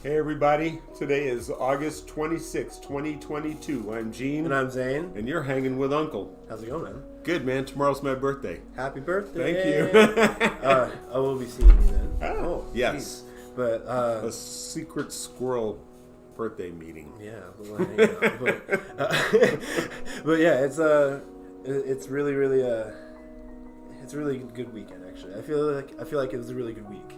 Hey everybody, today is August 26, 2022. I'm Gene. And I'm Zane. And you're hanging with Uncle. How's it going, man? Good, man. Tomorrow's my birthday. Happy birthday. Thank you. I will be seeing you then. Oh, yes. Geez. But, a secret squirrel birthday meeting. Yeah, we'll hang out. But yeah, it's really a good weekend, actually. I feel like it was a really good week.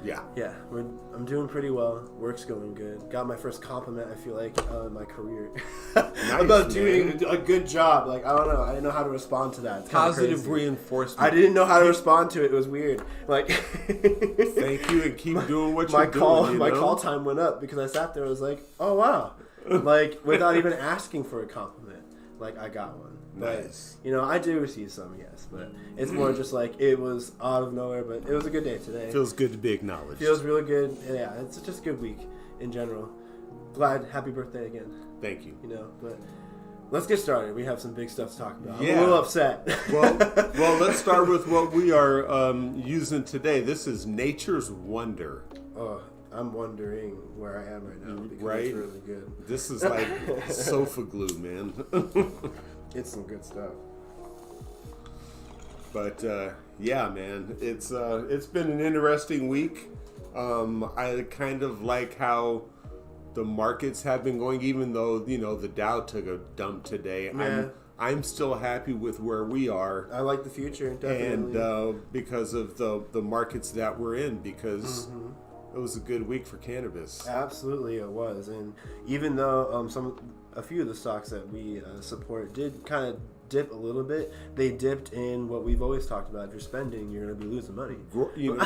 Yeah. Yeah, I'm doing pretty well. Work's going good. Got my first compliment, I feel like, in my career. Nice, about doing a good job. Like, I don't know. I didn't know how to respond to that. It's positive reinforcement. I didn't know how to respond to it. It was weird. Like, thank you and keep doing what you're doing. My call time went up because I sat there. I was like, oh, wow. Like, without even asking for a compliment. Like, I got one. But, nice. I do receive some, yes. But it's more just like it was out of nowhere. But it was a good day today. Feels good to be acknowledged. Feels really good. Yeah, it's just a good week in general. Glad. Happy birthday again. Thank you. But let's get started. We have some big stuff to talk about. Yeah. I'm a little upset. well, let's start with what we are using today. This is Nature's Wonder. Oh, I'm wondering where I am right now because right? It's really good. This is like sofa glue, man. It's some good stuff. But yeah, man, it's been an interesting week. I kind of like how the markets have been going, even though the Dow took a dump today. Yeah. I'm still happy with where we are. I like the future, definitely. And because of the markets that we're in, because it was a good week for cannabis. Absolutely, it was. And even though a few of the stocks that we support did kind of dip a little bit, they dipped in what we've always talked about. If you're spending, you're going to be losing money. Growing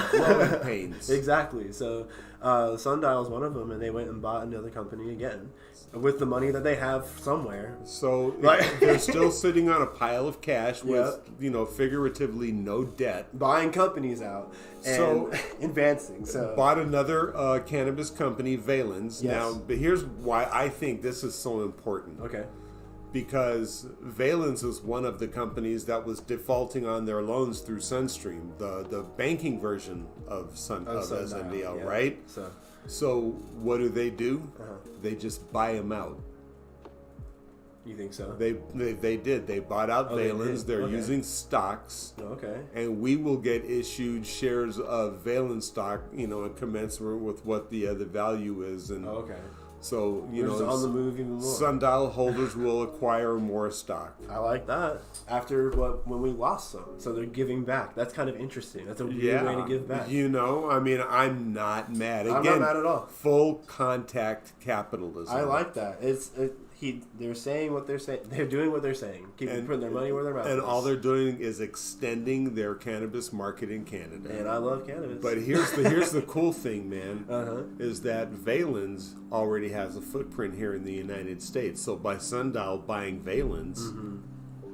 pains. Exactly. So Sundial is one of them, and they went and bought another company again with the money that they have somewhere. So they're still sitting on a pile of cash with, figuratively no debt. Buying companies out and advancing. So bought another cannabis company, Valens. Yes. Now, but here's why I think this is so important. Okay. Because Valens was one of the companies that was defaulting on their loans through Sunstream, the banking version of SNDL, yeah. right? So what do? Uh-huh. They just buy them out. You think so? They did. They bought out Valens. They're using stocks. Okay. And we will get issued shares of Valens stock, commensurate with what the value is. And okay. So, on the move even more. Sundial holders will acquire more stock. I like that. After when we lost some. So they're giving back. That's kind of interesting. That's a weird way to give back. I'm not mad. Again, I'm not mad at all. Full contact capitalism. I like that. They're saying what they're saying. They're doing what they're saying. Putting their money where their mouth is. And all they're doing is extending their cannabis market in Canada. And I love cannabis. But here's the cool thing, man, is that Valens already has a footprint here in the United States. So by Sundial buying Valens,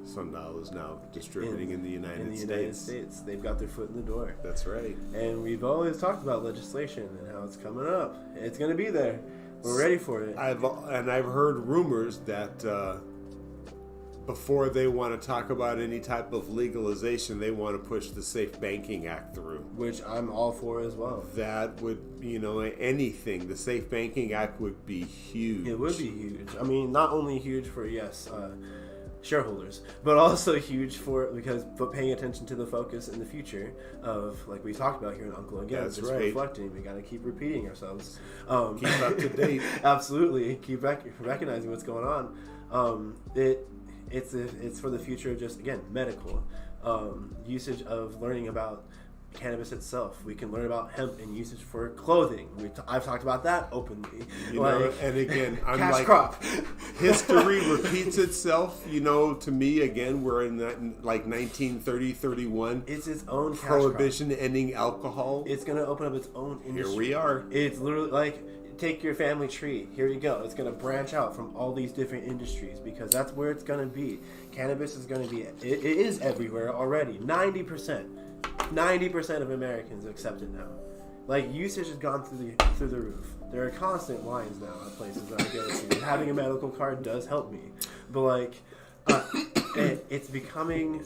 Sundial is now distributing in the United States. They've got their foot in the door. That's right. And we've always talked about legislation and how it's coming up. It's going to be there. We're ready for it. I've heard rumors that before they want to talk about any type of legalization, they want to push the Safe Banking Act through. Which I'm all for as well. That would, anything. The Safe Banking Act would be huge. It would be huge. I mean, not only huge for, shareholders, but also huge but paying attention to the focus in the future of, like we talked about here in Uncle again. That's just right. Reflecting. We got to keep repeating ourselves. Keep up to date. Absolutely. Keep recognizing what's going on. It's for the future of just, again, medical usage of learning about cannabis itself. We can learn about hemp and usage for clothing. I've talked about that openly. And again, I'm cash crop. History repeats itself. To me, again, we're in that 1930, 31. It's its own cash prohibition crop. Ending alcohol. It's going to open up its own industry. Here we are. It's literally like, take your family tree. Here you go. It's going to branch out from all these different industries because that's where it's going to be. Cannabis is going to be, it is everywhere already. 90% of Americans accept it now. Like, usage has gone through the roof. There are constant lines now at places that I go to. Having a medical card does help me. But, it's becoming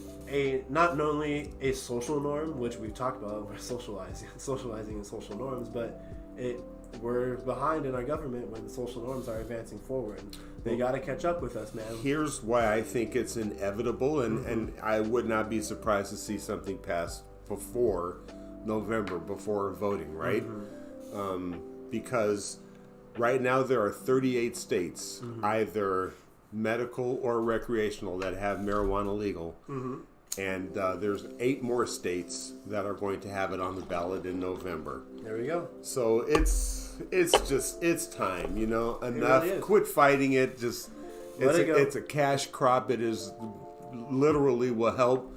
not only a social norm, which we've talked about, we're socializing and social norms, but we're behind in our government when the social norms are advancing forward. They got to catch up with us, man. Here's why I think it's inevitable, and I would not be surprised to see something pass before November, before voting, right? Because right now there are 38 states, either medical or recreational, that have marijuana legal. And there's 8 more states that are going to have it on the ballot in November. There we go. So it's time, you know. Enough. Really is. Quit fighting it. Just Let it go. It's a cash crop. It is literally will help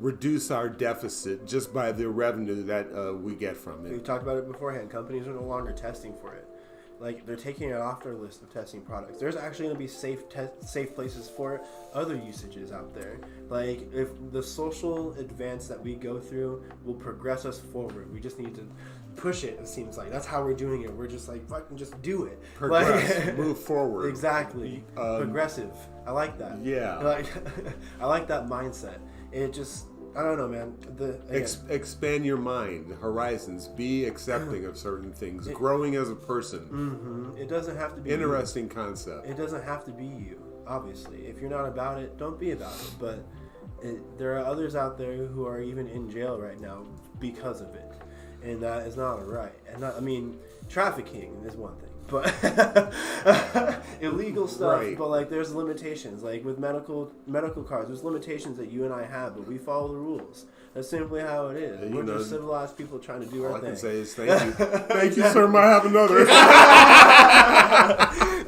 reduce our deficit just by the revenue that we get from We it. talked about it beforehand. Companies are no longer testing for it. Like, they're taking it off their list of testing products. There's actually going to be safe places for other usages out there. Like, if the social advance that we go through will progress us forward, we just need to push it. It seems like that's how we're doing it. We're just like, fucking just do it. Progress, Like, move forward. Exactly. Progressive. I like that. Yeah. Like, I like that mindset. It just, I don't know, man. Expand your mind, horizons. Be accepting of certain things. Growing as a person. It doesn't have to be Interesting concept. It doesn't have to be you, obviously. If you're not about it, don't be about it. But there are others out there who are even in jail right now because of it. And that is not right. And I mean, trafficking is one thing. But illegal stuff, Right. But like there's limitations. Like with medical cards, there's limitations that you and I have, but we follow the rules. That's simply how it is. We're just civilized people trying to do our thing. All I can say is thank you. Thank you, sir. Might have another.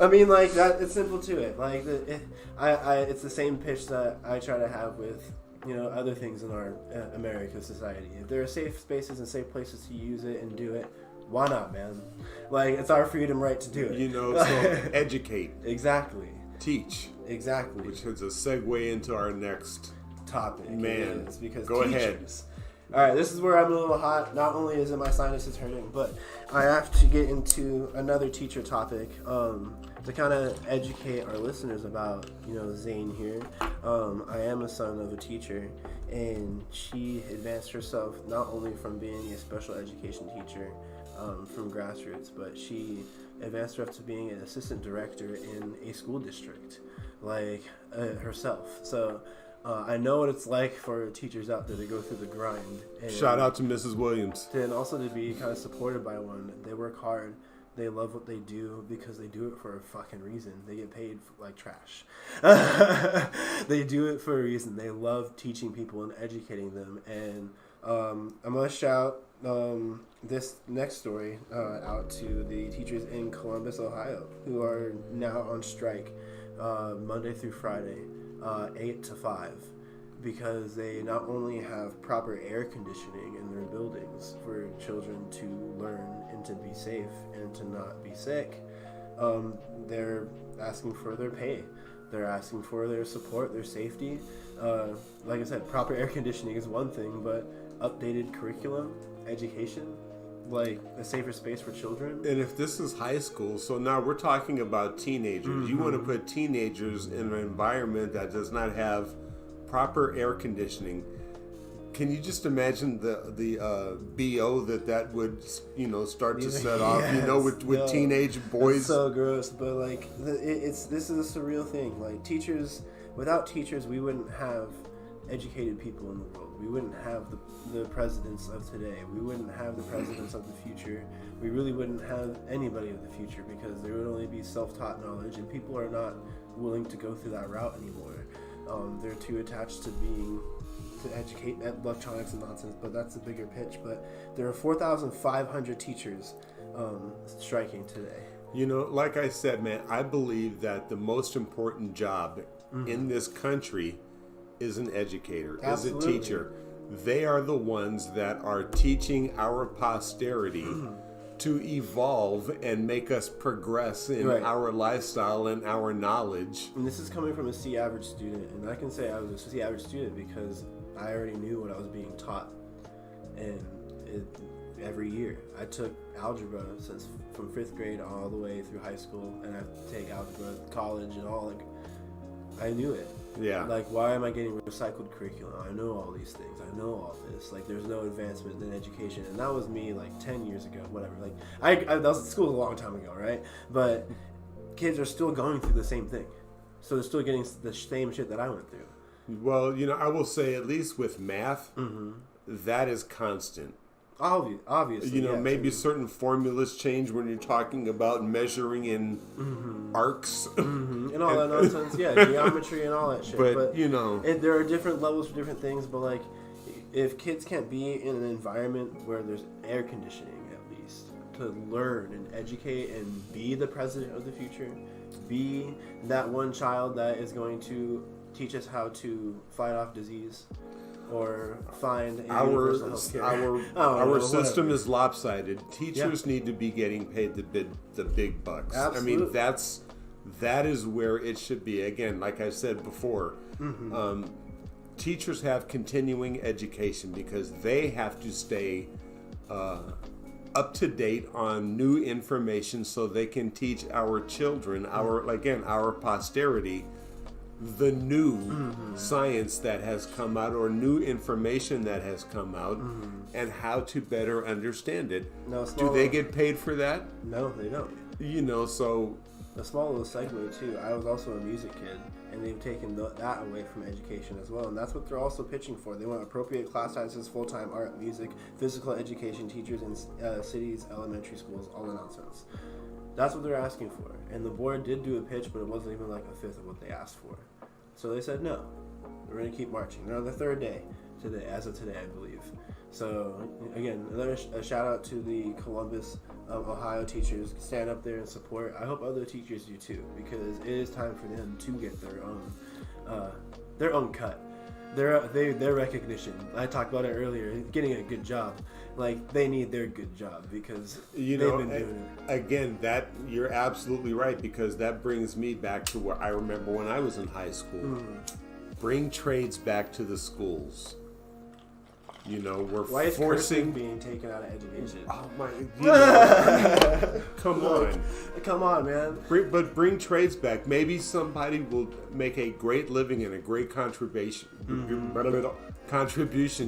I mean, like that. It's simple to it. Like it's the same pitch that I try to have with other things in our American society. If there are safe spaces and safe places to use it and do it, why not, man? Like, it's our freedom right to do it. So educate. Exactly. Teach. Exactly. Which is a segue into our next topic. Man, because go teachers. ahead. All right, this is where I'm a little hot. Not only is it my sinuses hurting, but I have to get into another teacher topic to kind of educate our listeners about, Zane here. I am a son of a teacher, and she advanced herself not only from being a special education teacher from grassroots, but she advanced her up to being an assistant director in a school district, herself. So I know what it's like for teachers out there to go through the grind. And shout out to Mrs. Williams. And also to be kind of supported by one. They work hard. They love what they do because they do it for a fucking reason. They get paid like trash. They do it for a reason. They love teaching people and educating them. And I'm going to shout this next story out to the teachers in Columbus, Ohio, who are now on strike Monday through Friday. 8 to 5, because they not only have proper air conditioning in their buildings for children to learn and to be safe and to not be sick, they're asking for their pay. They're asking for their support, their safety. Like I said, proper air conditioning is one thing, but updated curriculum, education, like a safer space for children. And if this is high school, so now we're talking about teenagers. You want to put teenagers in an environment that does not have proper air conditioning. Can you just imagine the BO that would start to set off? Yes, with teenage boys. It's so gross, but this is a surreal thing. Like without teachers, we wouldn't have educated people in the world. We wouldn't have the presidents of today. We wouldn't have the presidents of the future. We really wouldn't have anybody of the future, because there would only be self-taught knowledge, and people are not willing to go through that route anymore. They're too attached to educate electronics and nonsense, but that's a bigger pitch. But there are 4,500 teachers striking today. Like I said, man, I believe that the most important job in this country is an educator, Absolutely. is a teacher. They are the ones that are teaching our posterity to evolve and make us progress in our lifestyle and our knowledge. And this is coming from a C average student, and I can say I was a C average student because I already knew what I was being taught. And every year I took algebra from 5th grade all the way through high school, and I have to take algebra college and all. I knew it. Yeah. Like, why am I getting recycled curriculum? I know all these things. I know all this. Like, there's no advancement in education. And that was me, like, 10 years ago, whatever. Like, I that was at school a long time ago, right? But kids are still going through the same thing. So they're still getting the same shit that I went through. Well, I will say, at least with math, that is constant. Obviously. Maybe certain formulas change when you're talking about measuring in arcs. And all that nonsense. Yeah, geometry and all that shit. But there are different levels for different things. But, like, if kids can't be in an environment where there's air conditioning, at least, to learn and educate and be the president of the future, be that one child that is going to teach us how to fight off disease, or find universal healthcare. Our system is lopsided. Teachers need to be getting paid the big bucks. Absolutely. I mean, that is where it should be. Again, like I said before, teachers have continuing education because they have to stay up to date on new information so they can teach our children, our posterity, the new science that has come out or new information that has come out and how to better understand it. Do they get paid for that? No, they don't. So a small little segue too. I was also a music kid, and they've taken that away from education as well, and that's what they're also pitching for. They want appropriate class sizes, full-time art, music, physical education teachers in cities, elementary schools, all the nonsense. That's what they're asking for. And the board did do a pitch, but it wasn't even like a fifth of what they asked for. So they said no. We're going to keep marching. They're on the third day today, as of today, I believe. So, again, another shout out to the Columbus, Ohio teachers. Stand up there and support. I hope other teachers do too, because it is time for them to get their own cut. Their recognition. I talked about it earlier. Getting a good job. Like, they need their good job because they've been doing it. Again, that you're absolutely right, because that brings me back to what I remember when I was in high school. Bring trades back to the schools. We're Why is forcing being taken out of education. Oh my! Come on, man. Bring trades back. Maybe somebody will make a great living and a great contribution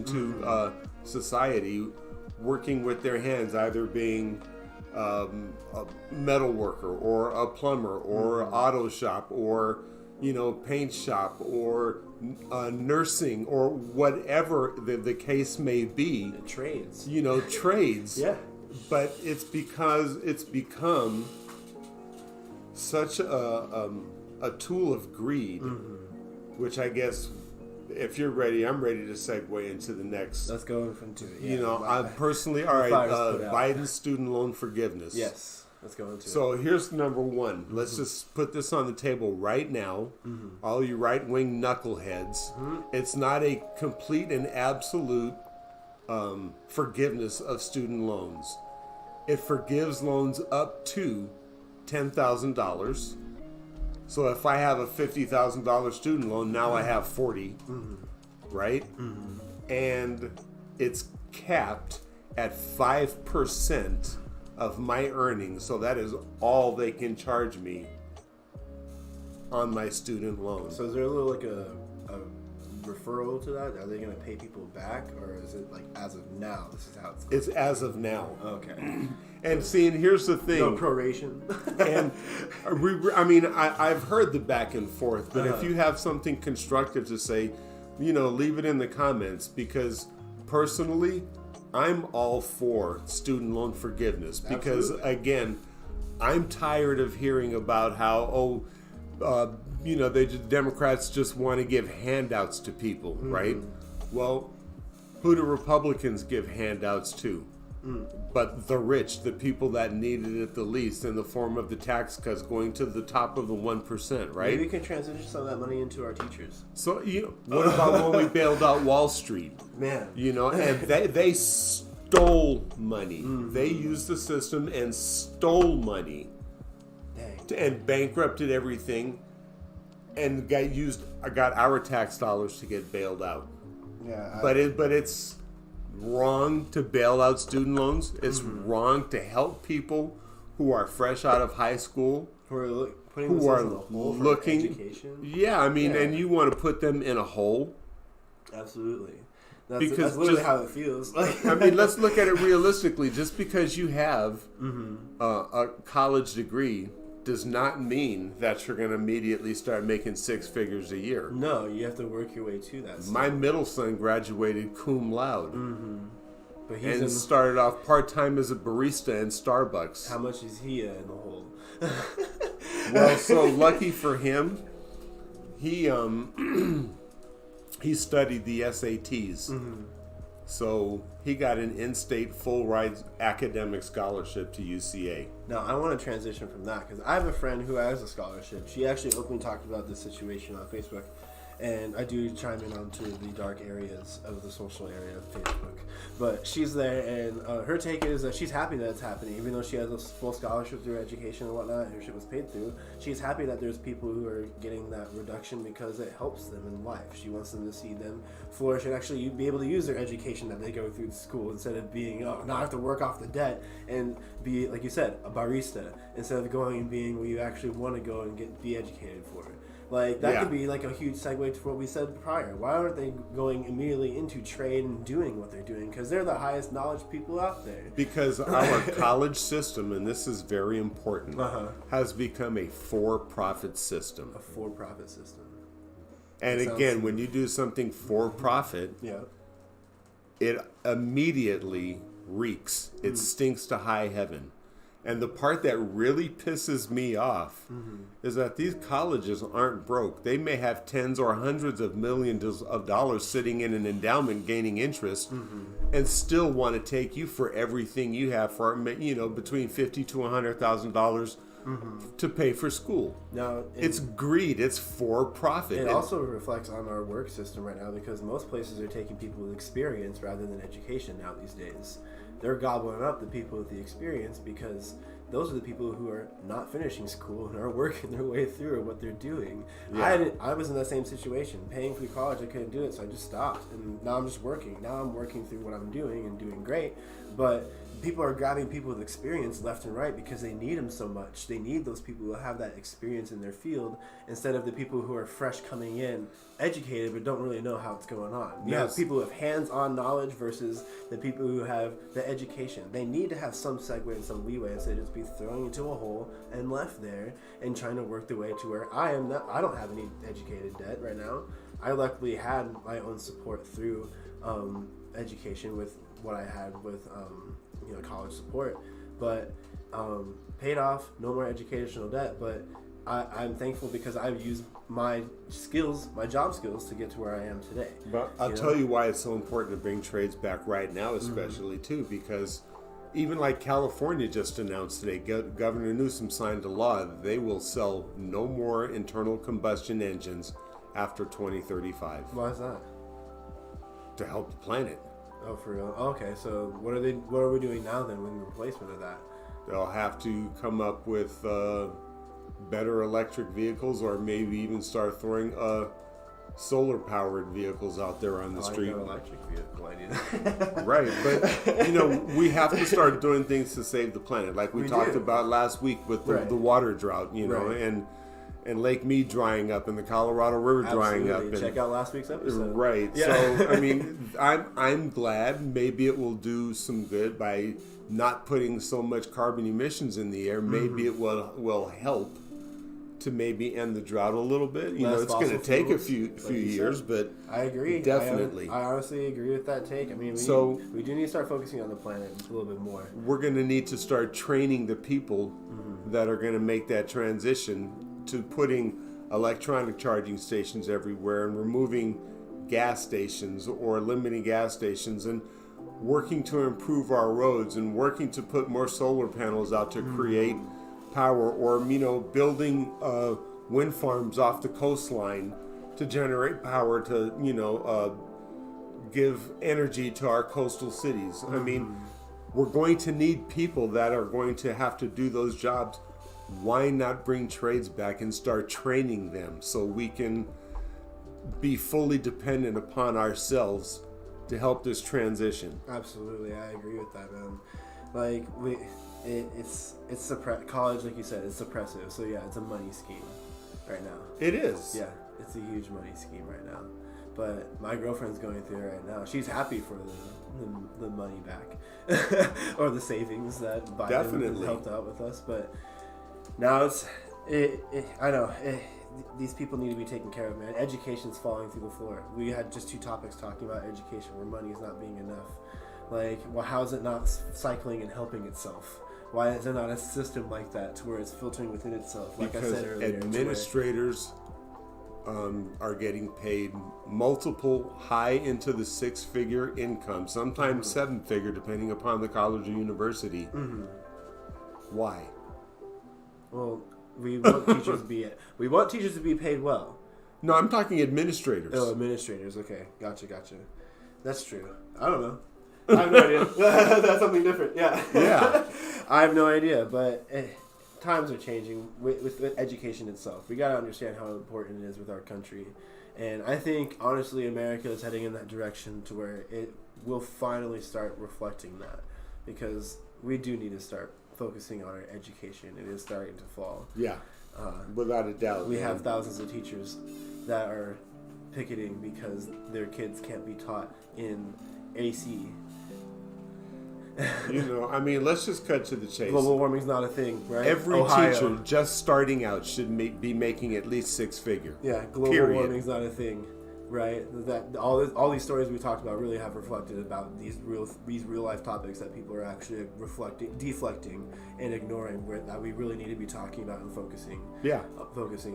to society, working with their hands, either being a metal worker or a plumber or auto shop or paint shop or nursing or whatever the case may be. The trades. Trades. Yeah. But it's because it's become such a tool of greed, which I guess, if you're ready, I'm ready to segue into the next. Let's go into it. Yeah, I'm personally, all right, Biden's student loan forgiveness. Yes. Let's go into it. So here's number one. Let's just put this on the table right now. All you right-wing knuckleheads. It's not a complete and absolute forgiveness of student loans. It forgives loans up to $10,000. So if I have a $50,000 student loan, now I have 40, right? And it's capped at 5% of my earnings, so that is all they can charge me on my student loan. So is there a little like a referral to that? Are they going to pay people back, or is it like as of now? This is how it's going? It's as of now. Okay. And see, and here's the thing. No proration. And I've heard the back and forth, but if you have something constructive to say, leave it in the comments, because personally, I'm all for student loan forgiveness because, again, I'm tired of hearing about how, the Democrats just want to give handouts to people, right? Well, who do Republicans give handouts to? But the rich, the people that needed it the least, in the form of the tax cuts going to the top of the 1%, right? Maybe we can transition some of that money into our teachers. So, what about when we bailed out Wall Street? Man. And they stole money. They used the system and stole money. And bankrupted everything and got our tax dollars to get bailed out. Yeah. But it's wrong to bail out student loans. It's wrong to help people who are fresh out of high school putting who are themselves in a hole for looking. education. Yeah, I mean, and you want to put them in a hole. Absolutely. That's literally Because how it feels. I mean, let's look at it realistically. Just because you have a college degree does not mean that you're going to immediately start making six figures a year. No, you have to work your way to that. My middle son graduated cum laude. But And started off part-time as a barista in Starbucks. How much is he in the hole? Well, so lucky for him, he studied the SATs. So he got an in-state full-ride academic scholarship to UCA. Now, I want to transition from that because I have a friend who has a scholarship. She actually openly talked about this situation on Facebook. And I do chime in onto the dark areas of the social area of Facebook. But she's there, and her take is that she's happy that it's happening. Even though she has a full scholarship through education and whatnot, and her shit was paid through, she's happy that there's people who are getting that reduction because it helps them in life. She wants them to see them flourish and actually be able to use their education that they go through school instead of being, oh, now I have to work off the debt and be, like you said, a barista, instead of going and being where you actually want to go and be educated for it. Like, that could be like a huge segue to what we said prior. Why aren't they going immediately into trade and doing what they're doing? Because they're the highest knowledge people out there. Because our college system, and this is very important, has become a for-profit system. A for-profit system. And again, when you do something for-profit, it immediately reeks. It stinks to high heaven. And the part that really pisses me off is that these colleges aren't broke. They may have tens or hundreds of millions of dollars sitting in an endowment gaining interest and still want to take you for everything you have for, between $50,000 to $100,000 to pay for school. Now, it's greed. It's for profit. It also reflects on our work system right now because most places are taking people with experience rather than education now these days. They're gobbling up the people with the experience because those are the people who are not finishing school and are working their way through what they're doing. I was in that same situation. Paying for college, I couldn't do it, so I just stopped. And now I'm just working. Now I'm working through what I'm doing and doing great. But people are grabbing people with experience left and right because they need them so much. They need those people who have that experience in their field instead of the people who are fresh coming in, educated, but don't really know how it's going on. You have people with hands-on knowledge versus the people who have the education. They need to have some segue and some leeway instead of just be thrown into a hole and left there and trying to work their way to where I don't have any educated debt right now. I luckily had my own support through education with what I had with college support, but paid off, no more educational debt. But I'm thankful because I've used my skills, my job skills, to get to where I am today. But I'll tell you why it's so important to bring trades back right now, especially too, because even like California just announced today, Governor Newsom signed a law that they will sell no more internal combustion engines after 2035. Why is that? To help the planet. Oh, for real? Okay, so what are we doing now then in replacement of that? They'll have to come up with better electric vehicles, or maybe even start throwing solar-powered vehicles out there on the street. An electric vehicle idea. Right, but we have to start doing things to save the planet, like we talked about last week with the water drought, and Lake Mead drying up and the Colorado River drying up. And, check out last week's episode. Right. Yeah. So I mean, I'm glad. Maybe it will do some good by not putting so much carbon emissions in the air. Maybe it will help to maybe end the drought a little bit. It's going to take a few years, but I agree. Definitely. I honestly agree with that take. I mean, we do need to start focusing on the planet a little bit more. We're going to need to start training the people that are going to make that transition to putting electronic charging stations everywhere and removing gas stations or limiting gas stations and working to improve our roads and working to put more solar panels out to create power, or building wind farms off the coastline to generate power to give energy to our coastal cities. I mean, we're going to need people that are going to have to do those jobs. Why not bring trades back and start training them so we can be fully dependent upon ourselves to help this transition? Absolutely, I agree with that, man. Like, college, like you said, it's suppressive. So yeah, it's a money scheme right now. It is. Yeah, it's a huge money scheme right now. But my girlfriend's going through it right now. She's happy for the money back or the savings that Biden has helped out with us. But now I know these people need to be taken care of, man. Education's falling through the floor. We had just 2 topics talking about education where money is not being enough. Like, well, how is it not cycling and helping itself? Why is there not a system like that to where it's filtering within itself? Like because I said earlier, administrators are getting paid multiple high into the 6-figure income, sometimes 7-figure, depending upon the college or university. Mm-hmm. Why? Well, we want teachers to be paid well. No, I'm talking administrators. Oh, administrators. Okay, gotcha. That's true. I don't know. I have no idea. That's something different. Yeah. I have no idea, but times are changing with education itself. We got to understand how important it is with our country. And I think, honestly, America is heading in that direction to where it will finally start reflecting that. Because we do need to start focusing on our education. It is starting to fall. Yeah, without a doubt. We have thousands of teachers that are picketing because their kids can't be taught in AC. I mean, let's just cut to the chase. Global warming's not a thing, right? Every teacher just starting out should be making at least 6-figure. Yeah, global warming's not a thing, right? That all these stories we talked about really have reflected about these real life topics that people are actually deflecting and ignoring, that we really need to be talking about and focusing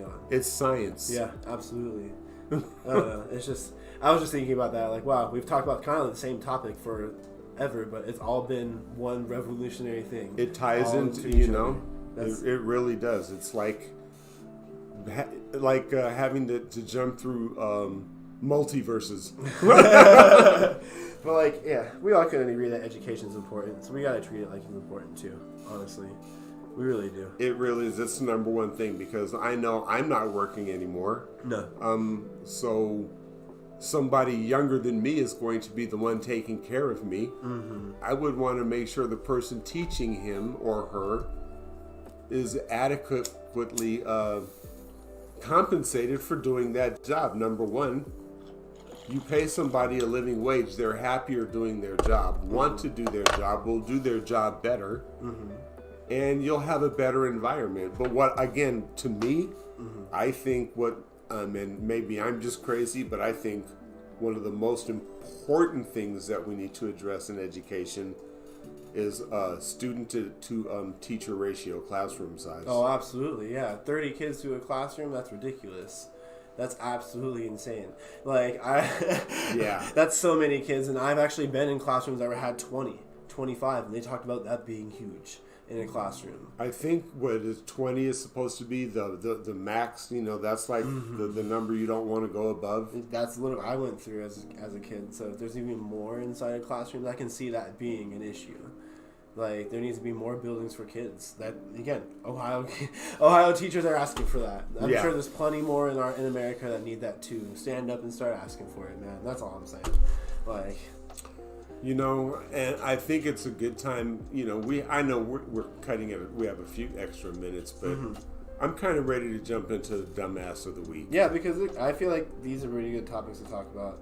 on. It's science. Yeah, absolutely. It's just, I was just thinking about that. Like, wow, we've talked about kind of the same topic for ever, but it's all been one revolutionary thing. It ties into it really does. It's like having to jump through multiverses. But we all can agree that education is important, so we got to treat it like it's important too. Honestly, we really do. It really is. It's the number one thing, because I know I'm not working anymore. No. So somebody younger than me is going to be the one taking care of me. Mm-hmm. I would want to make sure the person teaching him or her is adequately compensated for doing that job. Number one, you pay somebody a living wage, they're happier doing their job, want to do their job, will do their job better, and you'll have a better environment. But to me, I think and maybe I'm just crazy, but I think one of the most important things that we need to address in education is student to teacher ratio, classroom size. Oh, absolutely, yeah. 30 kids to a classroom, that's ridiculous. That's absolutely insane. That's so many kids, and I've actually been in classrooms that had 20, 25, and they talked about that being huge in a classroom. I think 20 is supposed to be the max. That's like the number you don't want to go above. That's literally I went through as a kid. So if there's even more inside a classroom, I can see that being an issue. Like, there needs to be more buildings for kids. That, again, Ohio teachers are asking for that. I'm sure there's plenty more in America that need that too. Stand up and start asking for it, man. That's all I'm saying. And I think it's a good time. I know we're cutting it. We have a few extra minutes, but I'm kind of ready to jump into the dumbass of the week. Yeah, because I feel like these are really good topics to talk about.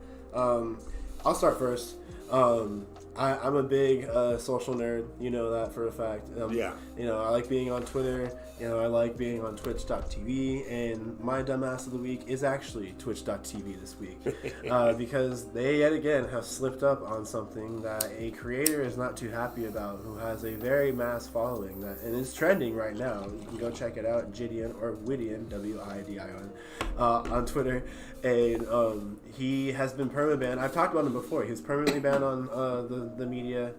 I'll start first. I'm a big social nerd. You know that for a fact. I like being on Twitter. I like being on Twitch.tv. And my dumbass of the week is actually Twitch.tv this week. Because they, yet again, have slipped up on something that a creator is not too happy about, who has a very mass following and is trending right now. You can go check it out, Gideon, or Widion, Widion, on Twitter. And he has been permanently banned. I've talked about him before. He was permanently banned on the media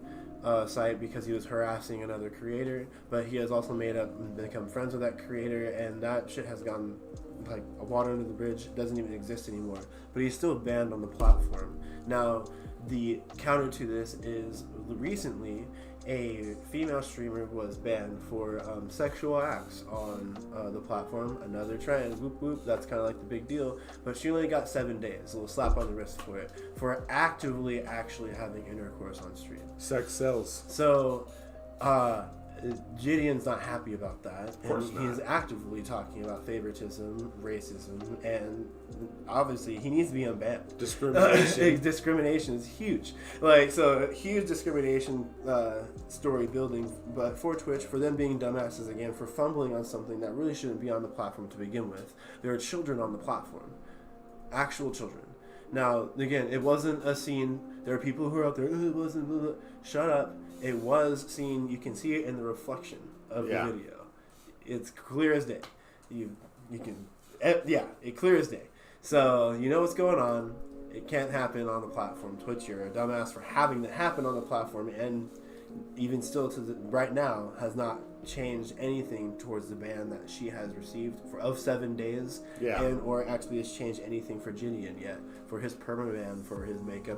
site because he was harassing another creator. But he has also become friends with that creator, and that shit has gone like water under the bridge. It doesn't even exist anymore. But he's still banned on the platform. Now, the counter to this is recently a female streamer was banned for sexual acts on the platform. Another trend, whoop whoop, that's kind of like the big deal. But she only got 7 days, a little slap on the wrist for it, for actually having intercourse on stream. Sex sells. So, Gideon's not happy about that. Of course and not. He's actively talking about favoritism, racism, and obviously he needs to be unbanned. Discrimination. Discrimination is huge. Like, so huge discrimination story building, but for Twitch, for them being dumbasses again, for fumbling on something that really shouldn't be on the platform to begin with. There are children on the platform. Actual children. Now, again, it wasn't a scene. There are people who are out there, it wasn't, blah, blah. Shut up. It was seen. You can see it in the reflection of the video. It's clear as day. You can, it clear as day. So, you know what's going on. It can't happen on the platform. Twitch, you're a dumbass for having that happen on the platform, and even still to right now has not changed anything towards the ban that she has received of 7 days, and or actually has changed anything for Gideon yet for his permanent ban for his makeup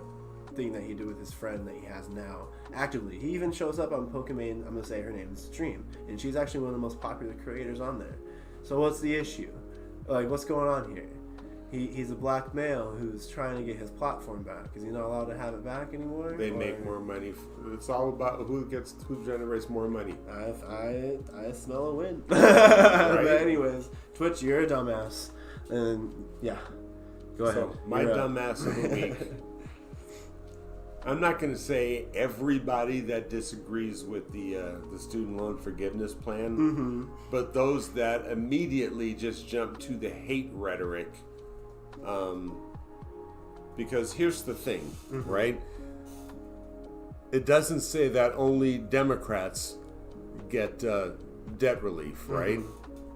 thing that he did with his friend that he has now actively. He even shows up on Pokemon, I'm gonna say her name's stream, and she's actually one of the most popular creators on there. So what's the issue? Like, what's going on here? He's a black male who's trying to get his platform back. Is he not allowed to have it back anymore? They make more money. It's all about who generates more money. I smell a win. Right? But anyways, Twitch, you're a dumbass. And yeah, go ahead. So my dumbass of the week. I'm not going to say everybody that disagrees with the student loan forgiveness plan, but those that immediately just jump to the hate rhetoric. Because here's the thing, right? It doesn't say that only Democrats get debt relief, right?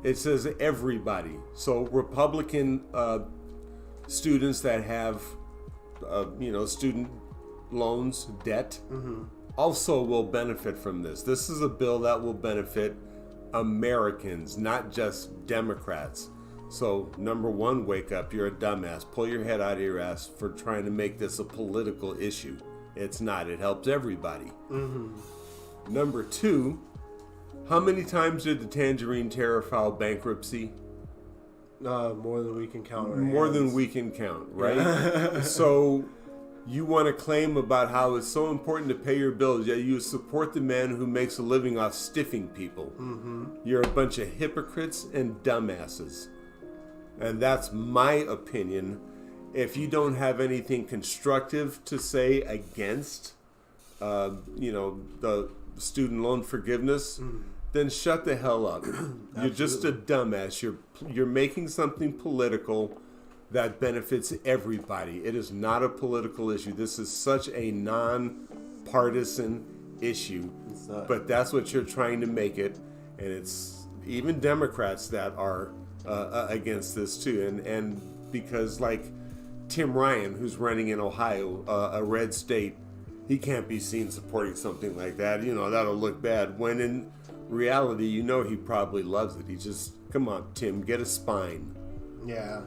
It says everybody. So Republican students that have, student loans, debt, also will benefit from this. This is a bill that will benefit Americans, not just Democrats. So, number one, wake up. You're a dumbass. Pull your head out of your ass for trying to make this a political issue. It's not. It helps everybody. Number two, how many times did the Tangerine Terror file bankruptcy? More than we can count. More than we can count, right? So, you want to claim about how it's so important to pay your bills, yet you support the man who makes a living off stiffing people. You're a bunch of hypocrites and dumbasses. And that's my opinion. If you don't have anything constructive to say against, the student loan forgiveness, then shut the hell up. You're just a dumbass. You're making something political that benefits everybody. It is not a political issue. This is such a non-partisan issue. But that's what you're trying to make it. And it's even Democrats that are against this too, and because like Tim Ryan, who's running in Ohio, a red state, he can't be seen supporting something like that. That'll look bad. When in reality, he probably loves it. He just, come on, Tim, get a spine. Yeah,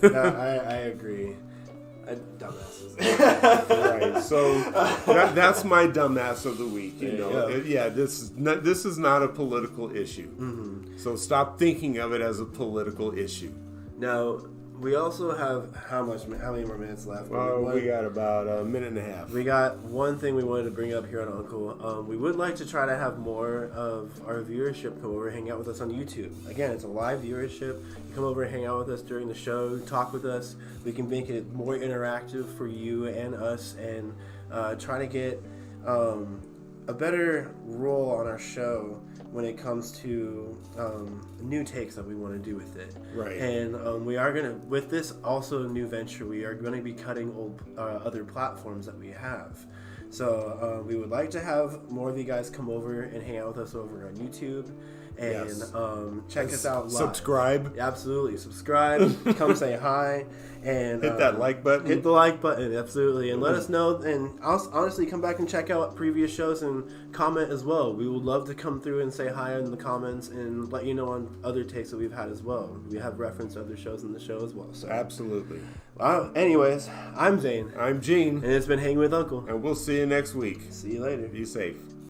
I agree. Dumbasses. Right. So that's my dumbass of the week. This is not a political issue. So stop thinking of it as a political issue. Now, we also have how many more minutes left? We got about a minute and a half. We got one thing we wanted to bring up here on Uncle. We would like to try to have more of our viewership come over and hang out with us on YouTube. Again, it's a live viewership. You come over and hang out with us during the show, talk with us. We can make it more interactive for you and us, and try to get a better role on our show when it comes to new takes that we want to do with it. Right. And we are going to, with this also new venture, we are going to be cutting old other platforms that we have. So we would like to have more of you guys come over and hang out with us over on YouTube. And check us out live. Subscribe. Absolutely. Subscribe. Come say hi. And hit that like button. Hit the like button, absolutely. And let us know. And honestly, come back and check out previous shows and comment as well. We would love to come through and say hi in the comments and let you know on other takes that we've had as well. We have reference to other shows in the show as well. So. Absolutely. Well, anyways, I'm Zane. I'm Gene. And it's been Hanging with Uncle. And we'll see you next week. See you later. Be safe.